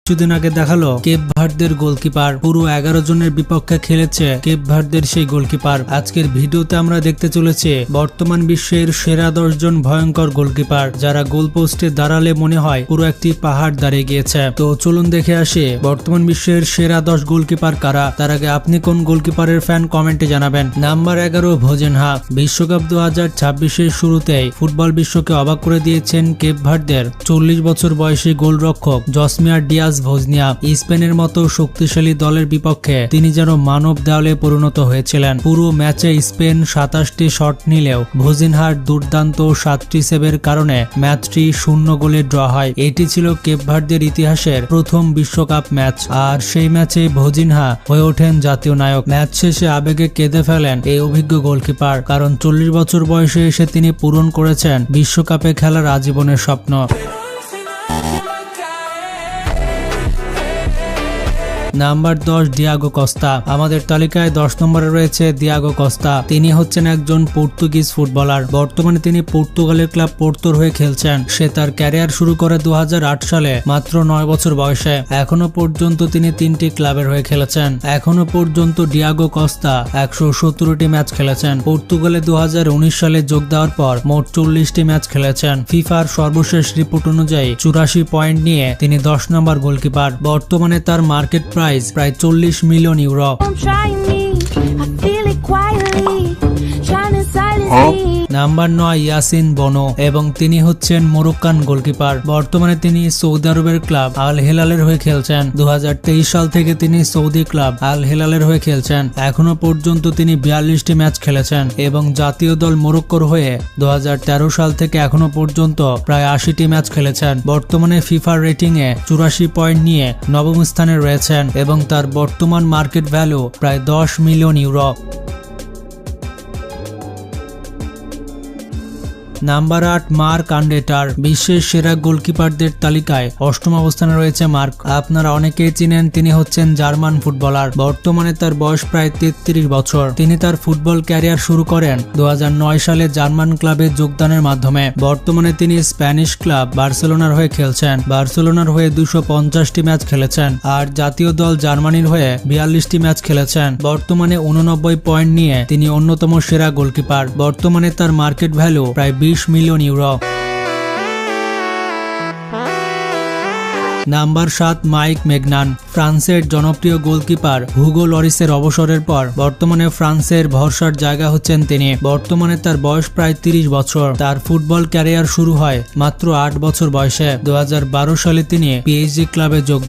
কিছুদিন আগে দেখালো কেপ ভার্দের গোলকিপার পুরো 11 জনের বিপক্ষে খেলেছে কেপ ভার্দের সেই গোলকিপার। আজকের ভিডিওতে আমরা দেখতে চলেছি বর্তমান বিশ্বের সেরা 10 জন ভয়ঙ্কর গোলকিপার যারা গোলপোস্টে দাঁড়ালে মনে হয় পুরো একটি পাহাড় দাঁড়িয়ে গিয়েছে। তো চলুন দেখে আসি বর্তমান বিশ্বের সেরা 10 গোলকিপার কারা। তার আগে আপনি কোন গোলকিপারের ফ্যান কমেন্টে জানাবেন। নাম্বার 11 ভোজেনহা। বিশ্বকাপ 2026-এর শুরুতেই ফুটবল বিশ্বকে অবাক করে দিয়েছেন কেপ ভার্দের 40 বছর বয়সী গোলরক্ষক জসমিয়ার ডিয়াজ ভোজনিয়া। স্পেনের মতো শক্তিশালী দলের বিপক্ষে তিনি যেন মানব দেওয়ালে পরিণত হয়েছিলেন। পুরো ম্যাচে স্পেন 27টি শট নিলেও ভোজেনহার দুর্দান্ত 7টি সেভের কারণে ম্যাচটি 0 গোলে ড্র হয়। এটি ছিল কেপ ভার্দের ইতিহাসের প্রথম বিশ্বকাপ ম্যাচ, আর সেই ম্যাচে ভোজেনহা হয়ে ওঠেন জাতীয় নায়ক। ম্যাচ শেষে আবেগে কেঁদে ফেলেন এই অভিজ্ঞ গোলকিপার, কারণ 40 বছর বয়সে এসে তিনি পূরণ করেছেন বিশ্বকাপে খেলার আজীবনের স্বপ্ন। Number 10 Diego Costa. আমাদের তালিকায় 10 নম্বরে রয়েছে ডিয়াগো কস্তা। তিনি হচ্ছেন একজন পর্তুগিজ ফুটবলার। বর্তমানে তিনি পর্তুগালের ক্লাব পোর্তোর হয়ে খেলছেন। সে তার ক্যারিয়ার শুরু করে 2008 সালে মাত্র 9 বছর বয়সে। এখনো পর্যন্ত তিনি 3টি ক্লাবের হয়ে খেলেছেন। এখনো পর্যন্ত ডিয়াগো কস্তা 117টি ম্যাচ খেলেছেন। পর্তুগালে 2019 সালে যোগ দেওয়ার পর মোট 40টি ম্যাচ খেলেছেন। ফিফার সর্বশেষ রিপোর্ট অনুযায়ী 84 পয়েন্ট নিয়ে তিনি 10 নম্বর গোলকিপার। বর্তমানে তার মার্কেট প্রাইস প্রায় 40 মিলিয়ন ইউরো। নাম্বার 9 ইয়াসিন বনো, এবং তিনি হচ্ছেন মরক্কান গোলকিপার। বর্তমানে তিনি সৌদি আরবের ক্লাব আল হেলালের হয়ে খেলছেন। 2023 সাল থেকে তিনি সৌদি ক্লাব আল হেলালের হয়ে খেলছেন। এখনো পর্যন্ত তিনি 42টি ম্যাচ খেলেছেন এবং জাতীয় দল মরক্কোর হয়ে 2013 সাল থেকে এখনো পর্যন্ত প্রায় 80টি ম্যাচ খেলেছেন। বর্তমানে ফিফার রেটিং এ 84 পয়েন্ট নিয়ে নবম স্থানে রয়েছেন এবং তার বর্তমান মার্কেট ভ্যালু প্রায় 10 million euro. Number 8 Marc Andre ter. বিশ্বের সেরা গোলকিপারদের তালিকায় 8ম অবস্থানে রয়েছে মার্ক। আপনারা অনেকেই চিনেন, তিনি হচ্ছেন জার্মান ফুটবলার। বর্তমানে তার বয়স প্রায় 33 বছর। তিনি তার ফুটবল ক্যারিয়ার শুরু করেন 2009 সালে জার্মান ক্লাবে যোগদানের মাধ্যমে। বর্তমানে তিনি স্প্যানিশ ক্লাব বার্সেলোনার হয়ে খেলছেন। বার্সেলোনার হয়ে 250টি ম্যাচ খেলেছেন আর জাতীয় দল জার্মানির হয়ে 42টি ম্যাচ খেলেছেন। বর্তমানে 89 পয়েন্ট নিয়ে তিনি অন্যতম সেরা গোলকিপার। বর্তমানে তার মার্কেট ভ্যালু প্রায় 20 million euro. Number 7 Mike Maignan. ফ্রান্সের জনপ্রিয় গোলকিপার হুগো লরিসের অবসরের পর বর্তমানে ফ্রান্সের ভরসার জায়গা হচ্ছেন তিনি। বর্তমানে তার বয়স প্রায় 30 বছর। তার ফুটবল ক্যারিয়ার শুরু হয় মাত্র 8 বছর বয়সে। 2012 সালে তিনি পিএসজি ক্লাবে যোগ